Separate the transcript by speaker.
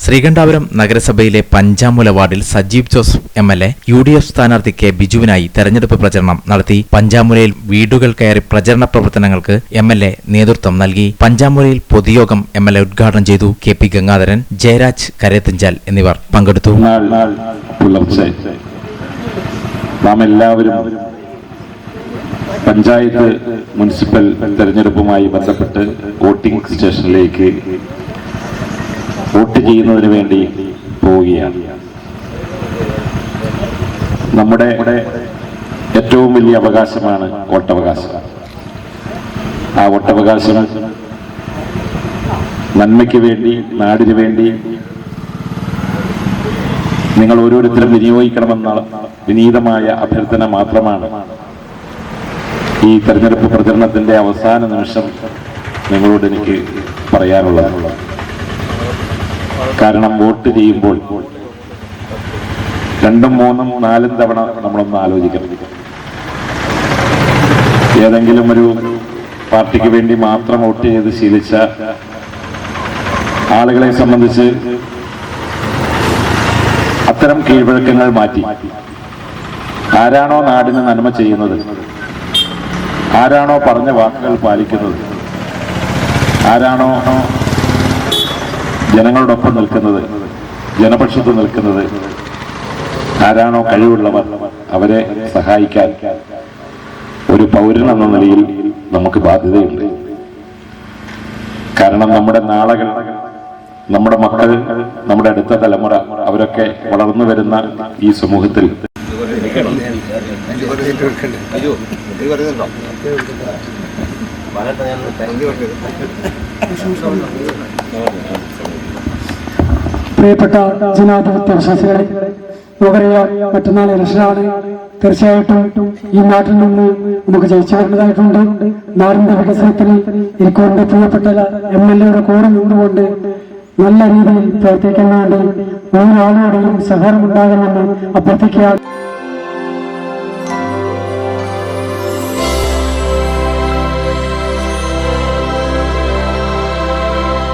Speaker 1: ശ്രീകണ്ഠാപുരം നഗരസഭയിലെ പഞ്ചാമൂല വാർഡിൽ Sajeev Joseph MLA. UDF സ്ഥാനാർത്ഥി കെ ബിജുവിനായി തെരഞ്ഞെടുപ്പ് പ്രചരണം നടത്തി. പഞ്ചാമൂലയിൽ വീടുകൾ കയറി പ്രചരണ പ്രവർത്തനങ്ങൾക്ക് എം.എൽ.എ. നേതൃത്വം നൽകി. പഞ്ചാമൂലയിൽ പൊതുയോഗം എം.എൽ.എ. ഉദ്ഘാടനം ചെയ്തു. കെ.പി. ഗംഗാധരൻ, ജയരാജ് കരേത്തുഞ്ചാൽ എന്നിവർ പങ്കെടുത്തു.
Speaker 2: നാം എല്ലാവരും പഞ്ചായത്ത് മുനിസിപ്പൽ തെരഞ്ഞെടുപ്പുമായി ബന്ധപ്പെട്ട് വോട്ടിംഗ് സ്റ്റേഷനിലേക്ക് വോട്ട് ചെയ്യുന്നതിന് വേണ്ടി പോവുകയാണ്. നമ്മുടെ ഏറ്റവും വലിയ അവകാശമാണ് വോട്ടവകാശം. ആ വോട്ടവകാശം നന്മയ്ക്ക് വേണ്ടി, നാടിന് വേണ്ടി നിങ്ങൾ ഓരോരുത്തരും വിനിയോഗിക്കണമെന്ന വിനീതമായ അഭ്യർത്ഥന മാത്രമാണ് ഈ തെരഞ്ഞെടുപ്പ് പ്രചരണത്തിന്റെ അവസാന നിമിഷം നിങ്ങളോട് എനിക്ക് പറയാനുള്ളത്. കാരണം വോട്ട് ചെയ്യുമ്പോൾ 2, 3, 4 തവണ നമ്മളൊന്ന് ആലോചിക്കണം. ഏതെങ്കിലും ഒരു പാർട്ടിക്ക് വേണ്ടി മാത്രം വോട്ട് ചെയ്ത് ശീലിച്ച ആളുകളെ സംബന്ധിച്ച് അത്തരം കീഴ്വഴക്കങ്ങൾ മാറ്റി ആരാണോ നാടിന് നന്മ ചെയ്യുന്നത്, ആരാണോ പറഞ്ഞ വാക്കുകൾ പാലിക്കുന്നത്, ആരാണോ ജനങ്ങളോടൊപ്പം നിൽക്കുന്നത്, ജനപക്ഷത്ത് നിൽക്കുന്നത്, ആരാണോ കഴിവുള്ളവർ, അവരെ സഹായിക്കാൻ ഒരു പൗരൻ എന്ന നിലയിൽ നമുക്ക് ബാധ്യതയുണ്ട്. കാരണം നമ്മുടെ നാളുകൾ, നമ്മുടെ മക്കൾ, നമ്മുടെ അടുത്ത തലമുറ, അവരൊക്കെ വളർന്നു വരുന്ന ഈ സമൂഹത്തിൽ
Speaker 3: പ്രിയപ്പെട്ട ജനാധിപത്യ വിശ്വാസികളെ, നമുക്കറിയാം മറ്റന്നാൾ ഇലക്ഷനാണ്. തീർച്ചയായിട്ടും ഈ നാട്ടിൽ നിന്ന് നമുക്ക് ജയിച്ചു വരേണ്ടതായിട്ടുണ്ട്. നാടിന്റെ വികസനത്തിന് എനിക്ക് എന്റെ പ്രിയപ്പെട്ട എം.എൽ.എയുടെ കൂടെ നിന്നുകൊണ്ട് നല്ല രീതിയിൽ പ്രവർത്തിക്കാൻ വേണ്ടി ഓരോ ആളുകളുടെയും സഹകരണം ഉണ്ടാകണമെന്ന് അഭ്യർത്ഥിക്കുക.